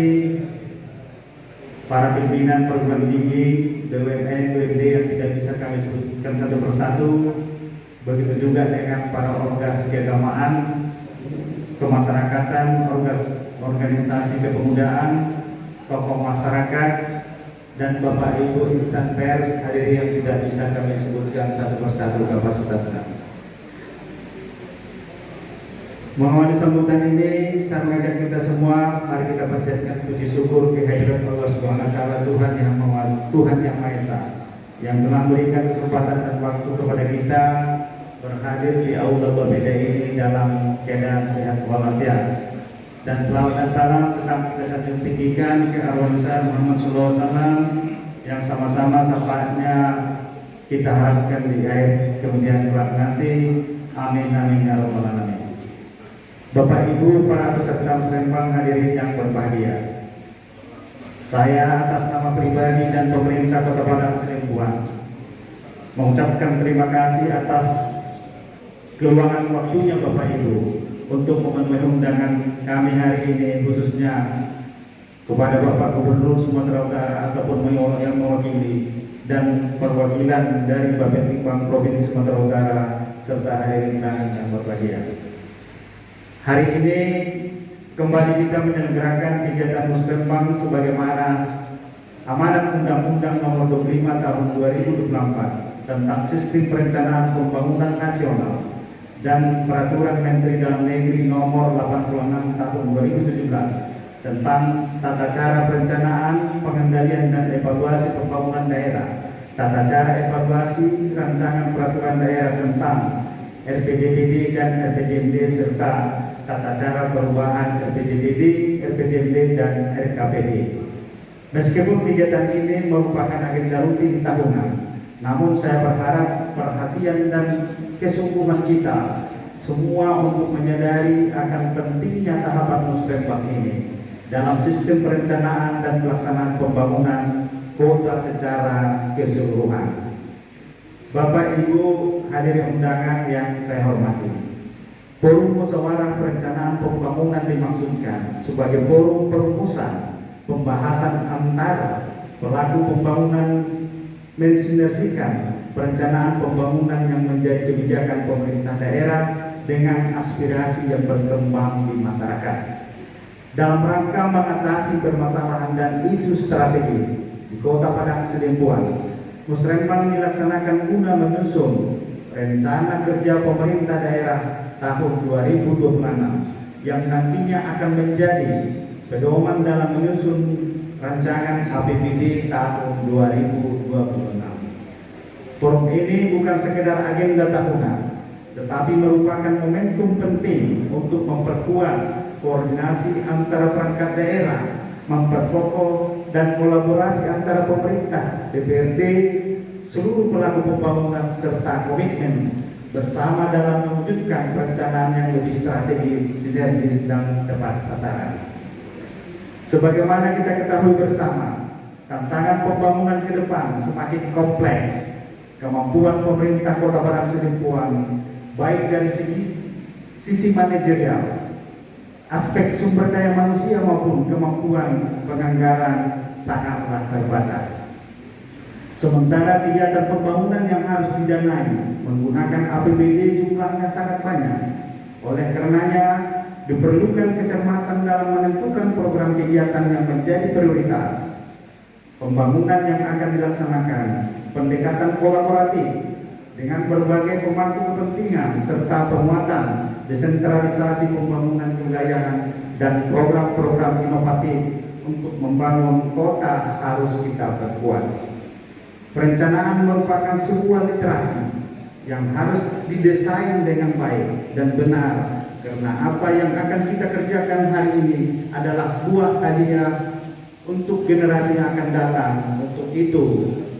Speaker 5: para pimpinan perguruan tinggi, BUMN, BUMD yang tidak bisa kami sebutkan satu persatu, begitu juga dengan para ormas keagamaan, kemasyarakatan, organisasi kepemudaan, tokoh masyarakat, dan Bapak Ibu insan pers hadirin yang tidak bisa kami sebutkan satu persatu kapasitasnya. Mengawali sambutan ini, saya mengajak kita semua, mari kita panjatkan puji syukur kehadirat Allah Subhanahu wa Ta'ala, Tuhan yang Maha Esa, yang telah memberikan kesempatan dan waktu kepada kita berhadir di aula Bapeda ini dalam keadaan sehat walafiat. Dan selawat dan salam tetap kita sanjung tinggikan ke arwah besar Muhammad SAW yang sama-sama syafaatnya kita harapkan di akhir kemudian kelak nanti. Amin amin ya rabbal alamin. Bapak Ibu para peserta muslimpang hadirin yang berbahagia, saya atas nama pribadi dan pemerintah Kota Padang Sidimpuan mengucapkan terima kasih atas keluangan waktunya Bapak Ibu untuk memenuhi undangan kami hari ini, khususnya kepada Bapak Gubernur Sumatera Utara ataupun yang mewakili dan perwakilan dari Bapetimbang Provinsi Sumatera Utara serta hadirin yang berbahagia. Hari ini kembali kita menyelenggarakan kegiatan muslimpang sebagaimana amanat Undang-Undang Nomor 25 Tahun 2024 tentang Sistem Perencanaan Pembangunan Nasional dan Peraturan Menteri Dalam Negeri Nomor 86 Tahun 2017 tentang tata cara perencanaan, pengendalian dan evaluasi pembangunan daerah, tata cara evaluasi rancangan peraturan daerah tentang RPJMD dan RPJMD serta tata cara perubahan RPJMD, RPJMD dan RKPD. Meskipun kegiatan ini merupakan agenda rutin tahunan, namun saya berharap perhatian dan kesungguhan kita semua untuk menyadari akan pentingnya tahapan musrembang ini dalam sistem perencanaan dan pelaksanaan pembangunan kota secara keseluruhan. Bapak Ibu hadirin undangan yang saya hormati, Forum Musyawarah Perencanaan Pembangunan dimaksudkan sebagai forum perumusan pembahasan antara pelaku pembangunan mensinergikan perencanaan pembangunan yang menjadi kebijakan pemerintah daerah dengan aspirasi yang berkembang di masyarakat dalam rangka mengatasi permasalahan dan isu strategis di Kota Padang Sidempuan. Musrembang dilaksanakan guna menyusun rencana kerja pemerintah daerah tahun 2026 yang nantinya akan menjadi pedoman dalam menyusun rancangan APBD tahun 2026. Forum ini bukan sekedar agenda tahunan, tetapi merupakan momentum penting untuk memperkuat koordinasi antara perangkat daerah, memperkokoh dan kolaborasi antara pemerintah, DPRD, seluruh pelaku pembangunan serta komitmen bersama dalam mewujudkan perencanaan yang lebih strategis, sinergis dan tepat sasaran. Sebagaimana kita ketahui bersama, tantangan pembangunan ke depan semakin kompleks. Kemampuan pemerintah Kota Padang Sidempuan, baik dari sisi manajerial, aspek sumber daya manusia maupun kemampuan penganggaran sangatlah terbatas. Sementara kegiatan pembangunan yang harus didanai menggunakan APBD jumlahnya sangat banyak. Oleh karenanya diperlukan kecermatan dalam menentukan program kegiatan yang menjadi prioritas. Pembangunan yang akan dilaksanakan, pendekatan kolaboratif dengan berbagai pemangku kepentingan serta penguatan desentralisasi pembangunan kewilayahan dan program-program inovatif untuk membangun kota harus kita perkuat. Perencanaan merupakan sebuah literasi yang harus didesain dengan baik dan benar, karena apa yang akan kita kerjakan hari ini adalah buah hadiah untuk generasi yang akan datang. Untuk itu,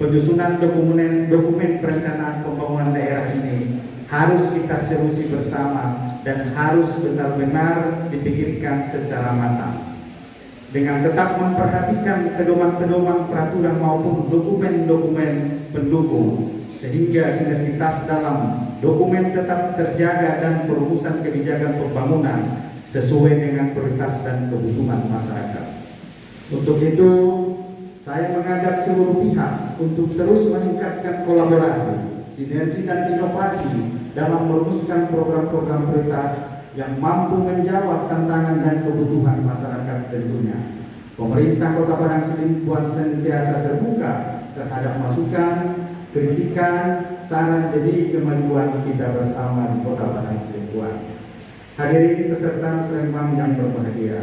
Speaker 5: penyusunan dokumen perencanaan pembangunan daerah ini harus kita seriusi bersama dan harus benar-benar dipikirkan secara matang, dengan tetap memperhatikan pedoman-pedoman peraturan maupun dokumen-dokumen pendukung, sehingga sinergitas dalam dokumen tetap terjaga dan perumusan kebijakan pembangunan sesuai dengan prioritas dan kebutuhan masyarakat. Untuk itu, saya mengajak seluruh pihak untuk terus meningkatkan kolaborasi, sinergi dan inovasi dalam merumuskan program-program prioritas yang mampu menjawab tantangan dan kebutuhan masyarakat tentunya. Pemerintah Kota Padang Sidempuan senantiasa terbuka terhadap masukan, kritikan, saran demi kemajuan kita bersama di Kota Padang Sidempuan. Hadirin peserta musrembang yang berbahagia,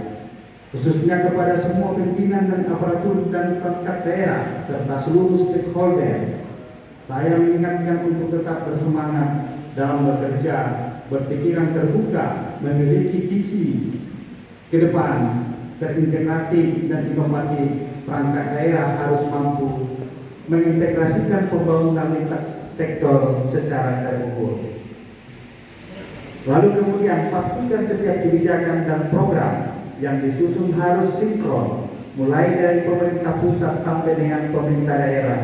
Speaker 5: khususnya kepada semua pimpinan dan aparatur dan perangkat daerah serta seluruh stakeholders, saya mengingatkan untuk tetap bersemangat dalam bekerja, berpikiran terbuka, memiliki visi ke depan terintegratif dan inovatif. Perangkat daerah harus mampu mengintegrasikan pembangunan lintas sektor secara terukur. Lalu kemudian pastikan setiap kebijakan dan program yang disusun harus sinkron, mulai dari pemerintah pusat sampai dengan pemerintah daerah.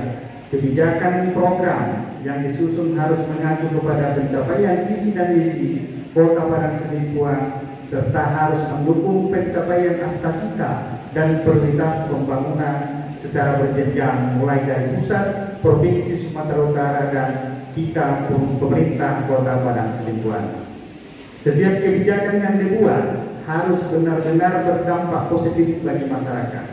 Speaker 5: Kebijakan program yang disusun harus mengacu kepada pencapaian visi dan misi Kota Padang Sidempuan, serta harus mendukung pencapaian cita dan prioritas pembangunan secara berjenjang, mulai dari pusat, provinsi Sumatera Utara, dan kita pemerintah Kota Padang Sidempuan. Setiap kebijakan yang dibuat harus benar-benar berdampak positif bagi masyarakat.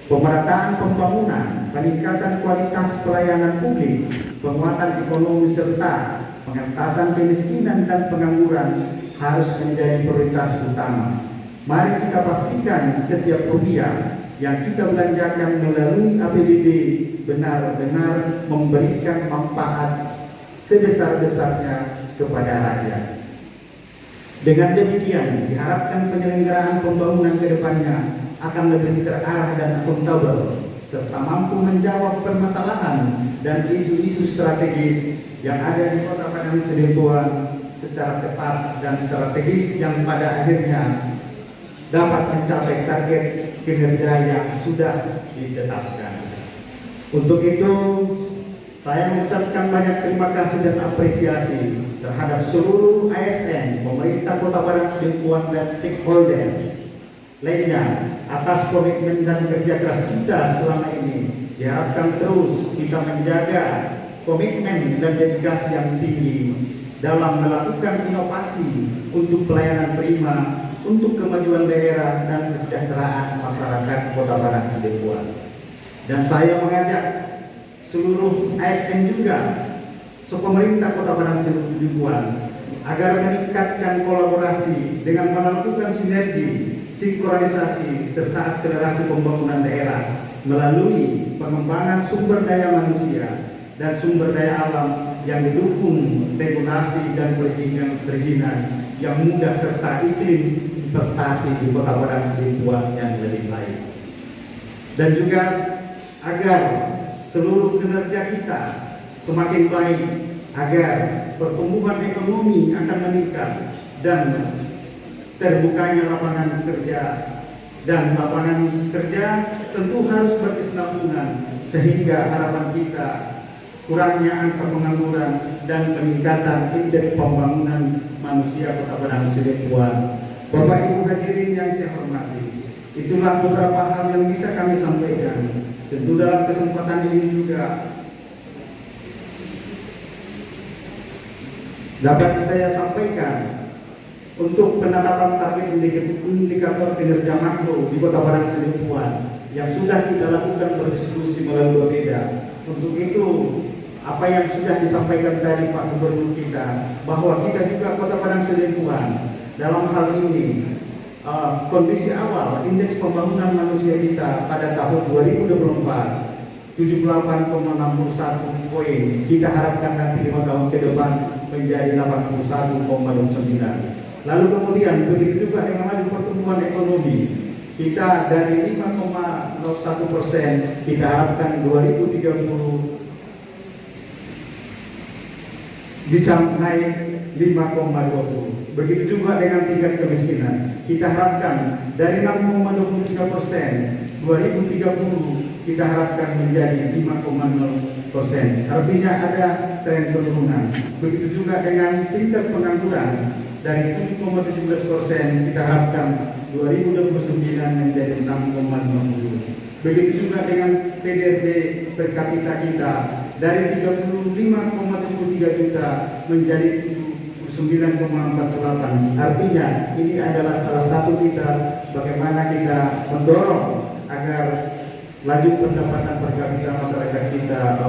Speaker 5: Pemerataan pembangunan, peningkatan kualitas pelayanan publik, penguatan ekonomi serta pengentasan kemiskinan dan pengangguran harus menjadi prioritas utama. Mari kita pastikan setiap rupiah yang kita belanjakan melalui APBD benar-benar memberikan manfaat sebesar-besarnya kepada rakyat. Dengan demikian, diharapkan penyelenggaraan pembangunan ke depannya akan lebih terarah dan akuntabel, serta mampu menjawab permasalahan dan isu-isu strategis yang ada di Kota Padang Sidempuan secara tepat dan strategis yang pada akhirnya dapat mencapai target kinerja yang sudah ditetapkan. Untuk itu, saya mengucapkan banyak terima kasih dan apresiasi terhadap seluruh ASN, pemerintah Kota Padang Sidempuan dan stakeholder lainnya atas komitmen dan kerja keras kita selama ini. Diharapkan terus kita menjaga komitmen dan dedikasi yang tinggi dalam melakukan inovasi untuk pelayanan prima, untuk kemajuan daerah dan kesejahteraan masyarakat Kota Padang Sidempuan. Dan saya mengajak seluruh ASN juga, pemerintah Kota Padang Sidempuan, agar meningkatkan kolaborasi dengan melakukan sinergi, sinkronisasi, serta akselerasi pembangunan daerah melalui pengembangan sumber daya manusia dan sumber daya alam yang didukung regulasi dan perizinan yang mudah serta iklim investasi di Kota Padang Sidempuan yang lebih baik. Dan juga agar seluruh kinerja kita semakin baik, agar pertumbuhan ekonomi akan meningkat dan terbukanya lapangan kerja, dan lapangan kerja tentu harus berkesinambungan sehingga harapan kita kurangnya angka pengangguran dan peningkatan indeks pembangunan manusia Kota Padang Sidempuan. Bapak Ibu hadirin yang saya hormati, itulah beberapa hal yang bisa kami sampaikan. Tentu dalam kesempatan ini juga dapat saya sampaikan untuk penetapan target indikator kinerja makro di Kota Padang Sidempuan yang sudah kita lakukan berdiskusi melalui Bapeda. Untuk itu, apa yang sudah disampaikan tadi Pak Gubernur kita, bahwa kita juga Kota Padang Sidempuan dalam hal ini kondisi awal indeks pembangunan manusia kita pada tahun 2024 78,61 poin, kita harapkan nanti 5 tahun ke depan menjadi 81,29. Lalu kemudian begitu juga dengan laju pertumbuhan ekonomi, kita dari 5,01% kita harapkan 2030 bisa naik 5,20. Begitu juga dengan tingkat kemiskinan, kita harapkan dari 6,23% 2030 kita harapkan menjadi 5,0%. Artinya ada tren penurunan. Begitu juga dengan tingkat pengangguran dari 7,17% kita harapkan 2029 menjadi 6,50. Begitu juga dengan PDB per kapita kita dari 35,73 juta menjadi 9,48. Artinya ini adalah salah satu kita bagaimana kita mendorong agar laju pendapatan per kapita masyarakat kita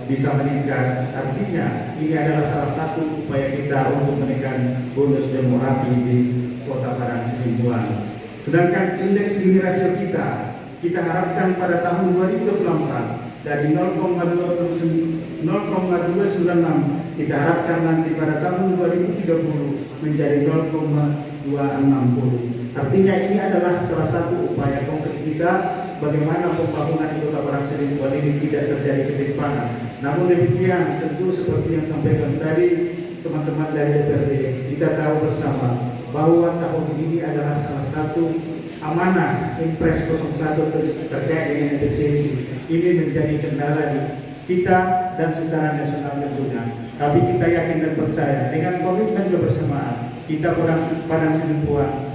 Speaker 5: bisa meningkat. Artinya ini adalah salah satu upaya kita untuk menekan bonus demografi di Kota Padang Sidempuan. Sedangkan indeks gini rasio kita harapkan pada tahun 2024 dari 0,296 kita harapkan nanti pada tahun 2030 menjadi 0,260. Artinya ini adalah salah satu upaya konkret kita bagaimana pembangunan di Kota Padang Sidempuan ini tidak terjadi ketimpangan. Namun demikian, tentu seperti yang sampaikan tadi teman-teman dari DPRD, kita tahu bersama bahwa tahun ini adalah salah satu amanah Impres 01 terkait dengan efisiensi. Ini menjadi kendala di kita dan secara nasional tentunya. Tapi kita yakin dan percaya dengan komitmen kebersamaan kita Padang Sidempuan.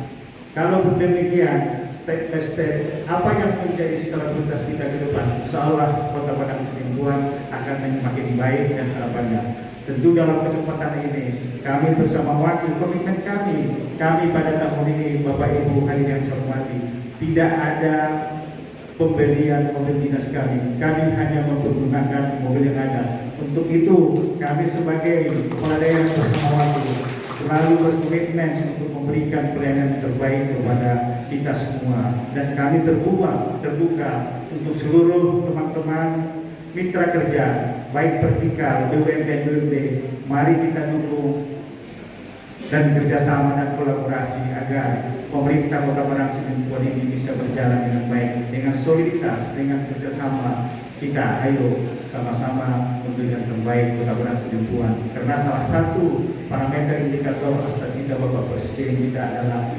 Speaker 5: Kalau demikian, step by step, apa yang menjadi skala prioritas kita ke depan, insya-Allah Kota Padang Sidempuan akan semakin baik dan harapannya. Tentu dalam kesempatan ini kami bersama wakil komitmen kami pada tahun ini Bapak Ibu hadirin yang saya hormati, tidak ada pembelian mobil dinas kami. Kami hanya mempergunakan mobil yang ada. Untuk itu kami sebagai kepala daerah bersama waktu selalu berkomitmen untuk memberikan pelayanan terbaik kepada kita semua, dan kami terbuka untuk seluruh teman-teman mitra kerja baik vertikal, BUMN, BUMD. Mari kita dukung dan kerjasama dan kolaborasi agar pemerintah Kota Padang Sidempuan ini bisa berjalan dengan baik, dengan soliditas, dengan kerjasama. Kita ayo sama-sama memberikan terbaik Kota Padang Sidempuan, karena salah satu parameter indikator Astacita Bapak Presiden kita adalah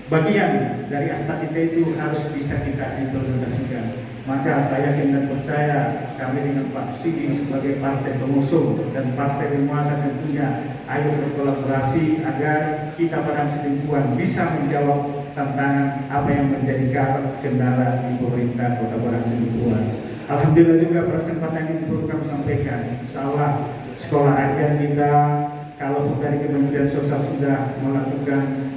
Speaker 5: bagian dari Astacita itu harus bisa kita implementasikan. Maka saya yakin dan percaya kami dengan Pak Sidi sebagai partai pengusung dan partai penguasa tentunya ayo berkolaborasi agar kita Padang Sidempuan bisa menjawab tantangan apa yang menjadi kendala di pemerintah Kota Padang Sidempuan. Alhamdulillah juga pada kesempatan ini perlu kami sampaikan, insyaallah sekolah ajar kita kalau dari Kementerian Sosial sudah melakukan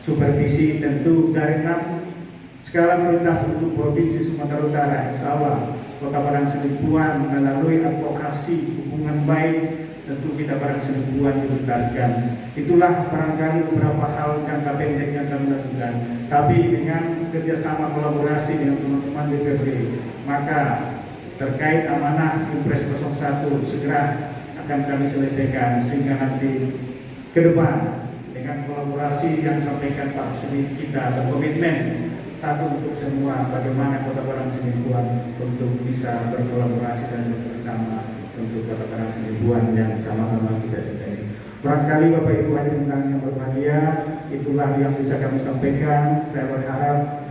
Speaker 5: supervisi, tentu dari 6 skala prioritas untuk Provinsi Sumatera Utara, insyaallah Kota Padang Sidempuan melalui advokasi hubungan baik tentu kita Padang Sidempuan dituntaskan. Itulah barangkali beberapa hal jangka pendek yang kami lakukan. Tapi dengan kerjasama kolaborasi dengan teman-teman DPP, maka terkait amanah Impres 01 segera akan kami selesaikan, sehingga nanti ke depan dengan kolaborasi yang disampaikan Pak Sudi, kita berkomitmen satu untuk semua, bagaimana Kota Padang Sidempuan untuk bisa berkolaborasi dan bersama untuk Kota Padang Sidempuan yang sama-sama kita cintai. Barangkali Bapak Ibu hadirin yang berbahagia, itulah yang bisa kami sampaikan. Saya berharap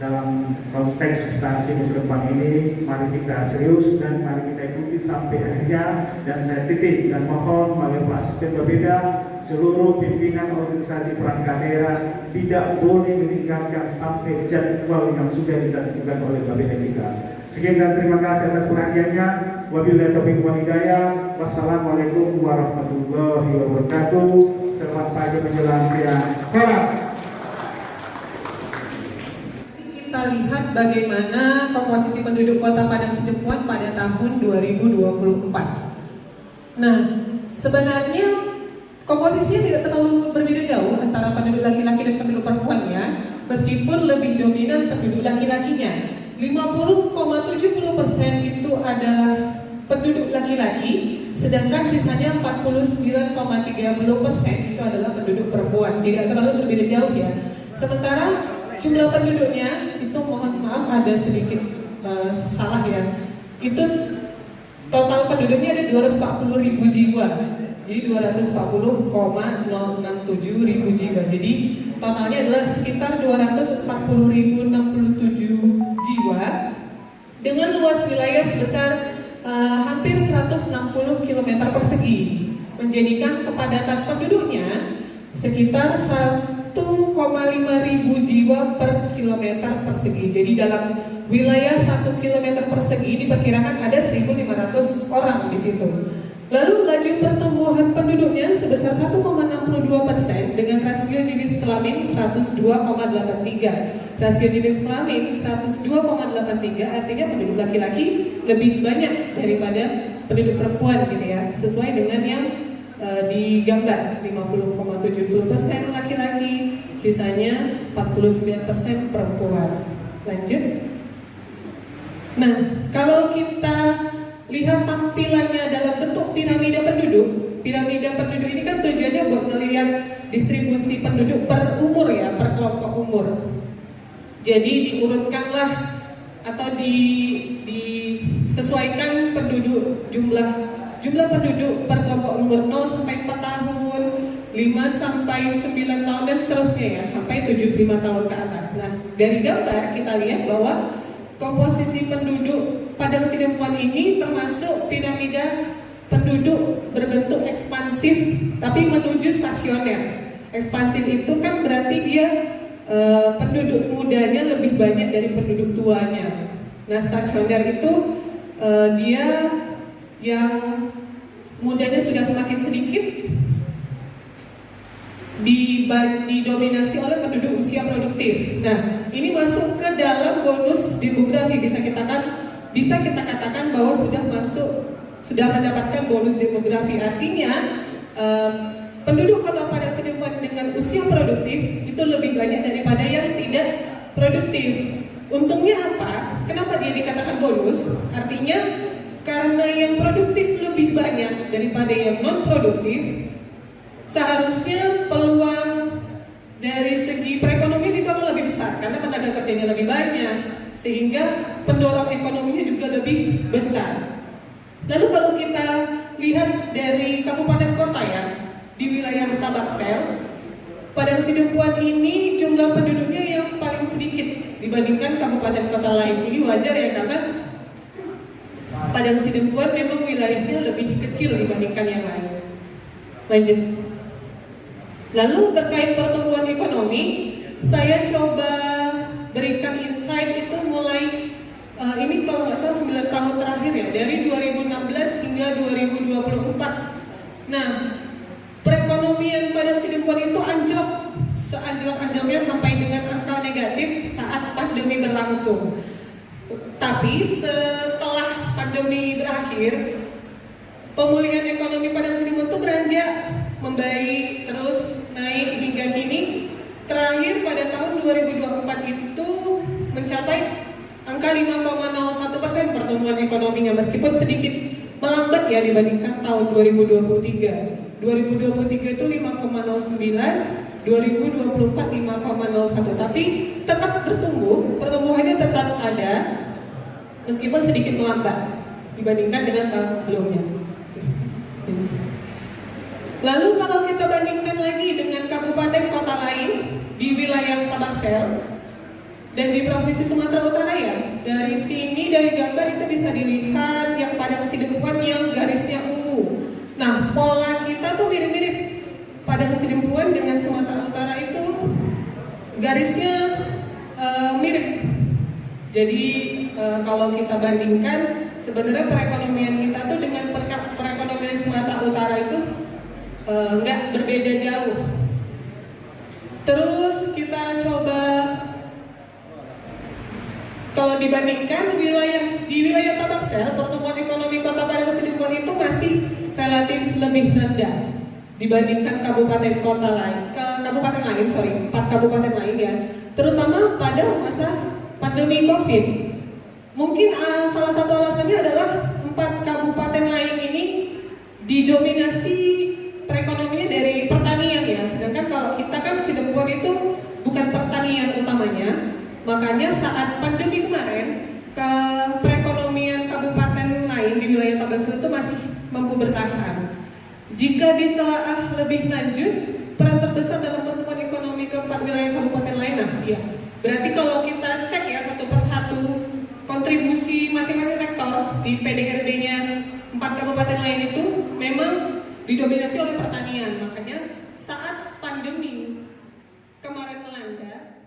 Speaker 5: dalam konteks substansi masa depan ini, mari kita serius dan mari kita ikuti sampai akhirnya. Dan saya titip dan mohon melalui Pak Asisten Babeda, seluruh pimpinan organisasi perangkat daerah tidak boleh meninggalkan sampai jadwal yang sudah ditentukan oleh Babeda kita. Sekian dan terima kasih atas perhatiannya. Wabillahi taufiq wal hidayah. Wassalamualaikum warahmatullahi wabarakatuh. Selamat pagi menjelang siang. Salam.
Speaker 6: Kita lihat bagaimana komposisi penduduk Kota Padang Sidempuan pada tahun 2024. Nah, sebenarnya komposisinya tidak terlalu berbeda jauh antara penduduk laki-laki dan penduduk perempuannya, meskipun lebih dominan penduduk laki-lakinya. 50,70% itu adalah penduduk laki-laki, sedangkan sisanya 49,30% itu adalah penduduk perempuan. Tidak terlalu berbeda jauh ya. Sementara jumlah penduduknya itu mohon maaf ada sedikit salah ya. Itu total penduduknya ada 240.000 jiwa. Jadi 240,067 ribu jiwa. Jadi totalnya adalah sekitar 240.067 jiwa dengan luas wilayah sebesar hampir 160 km persegi, menjadikan kepadatan penduduknya sekitar 1,5 ribu jiwa per kilometer persegi. Jadi dalam wilayah 1 km persegi diperkirakan ada 1.500 orang di situ. Lalu laju pertumbuhan penduduknya sebesar 1,62% dengan rasio jenis kelamin 102,83. Rasio jenis kelamin 102,83 artinya penduduk laki-laki lebih banyak daripada penduduk perempuan gitu ya. Sesuai dengan yang digambar 50,70% laki-laki, sisanya 49% perempuan. Lanjut. Nah, kalau kita lihat tampilannya dalam bentuk piramida penduduk. Piramida penduduk ini kan tujuannya buat melihat distribusi penduduk per umur ya, per kelompok umur. Jadi diurutkanlah atau disesuaikan penduduk jumlah penduduk per kelompok umur 0 sampai 4 tahun, 5 sampai 9 tahun dan seterusnya ya, sampai 75 tahun ke atas. Nah, dari gambar kita lihat bahwa komposisi penduduk Padang Sidempuan ini termasuk piramida penduduk berbentuk ekspansif tapi menuju stasioner. Ekspansif itu kan berarti dia penduduk mudanya lebih banyak dari penduduk tuanya. Nah, stasioner itu dia yang mudanya sudah semakin sedikit, didominasi oleh penduduk usia produktif. Nah, ini masuk ke dalam bonus demografi, bisa kita katakan bahwa sudah mendapatkan bonus demografi. Artinya penduduk Kota Padang Sidempuan dengan usia produktif itu lebih banyak daripada yang tidak produktif. Untungnya apa? Kenapa dia dikatakan bonus? Artinya karena yang produktif lebih banyak daripada yang non produktif, seharusnya peluang dari segi perekonomian itu akan lebih besar karena tenaga kerjanya lebih banyak, sehingga pendorong ekonominya juga lebih besar. Lalu kalau kita lihat dari kabupaten kota ya, di wilayah Tabaksel, Padang Sidempuan ini jumlah penduduknya yang paling sedikit dibandingkan kabupaten kota lain. Ini wajar ya, karena Padang Sidempuan memang wilayahnya lebih kecil dibandingkan yang lain. Lanjut. Lalu terkait pertumbuhan ekonomi, saya coba berikan insight itu mulai ini kalau nggak salah 9 tahun terakhir ya, dari 2016 hingga 2024. Nah, perekonomian Padang Sidempuan itu anjlok seanjlok-anjloknya sampai dengan angka negatif saat pandemi berlangsung. Tapi setelah pandemi berakhir, pemulihan ekonomi Padang Sidempuan itu beranjak membaik, terus naik hingga kini. Terakhir pada tahun 2024 itu mencapai angka 5,01% pertumbuhan ekonominya, meskipun sedikit melambat ya dibandingkan tahun 2023. 2023 itu 5,09, 2024 5,01, tapi tetap bertumbuh, pertumbuhannya tetap ada meskipun sedikit melambat dibandingkan dengan tahun sebelumnya. Lalu kalau kita bandingkan lagi dengan kabupaten kota lain di wilayah Tabaksel dan di Provinsi Sumatera Utara ya, dari sini dari gambar itu bisa dilihat yang Padang Sidempuan yang garisnya ungu. Nah, pola kita tuh mirip-mirip. Padang Sidempuan dengan Sumatera Utara itu garisnya mirip. Jadi kalau kita bandingkan, sebenarnya perekonomian kita tuh dengan perekonomian Sumatera Utara itu nggak berbeda jauh. Terus kita coba, kalau dibandingkan di wilayah Tabaksel, pertumbuhan ekonomi Kota Padang Sidempuan itu masih relatif lebih rendah dibandingkan kabupaten lain, 4 kabupaten lain ya, terutama pada masa pandemi COVID. Mungkin salah satu alasannya adalah 4 kabupaten lain ini didominasi perekonomiannya dari pertanian ya, sedangkan kalau kita kan Sidempuan itu bukan pertanian utamanya. Makanya saat pandemi kemarin, perekonomian kabupaten lain di wilayah Tabaksel itu masih mampu bertahan. Jika ditelaah lebih lanjut, peran terbesar dalam pertumbuhan ekonomi keempat wilayah kabupaten lain, nah ya, berarti kalau kita cek ya satu persatu kontribusi masing-masing sektor di PDRD-nya 4 kabupaten lain itu memang didominasi oleh pertanian. Makanya saat pandemi kemarin melanda,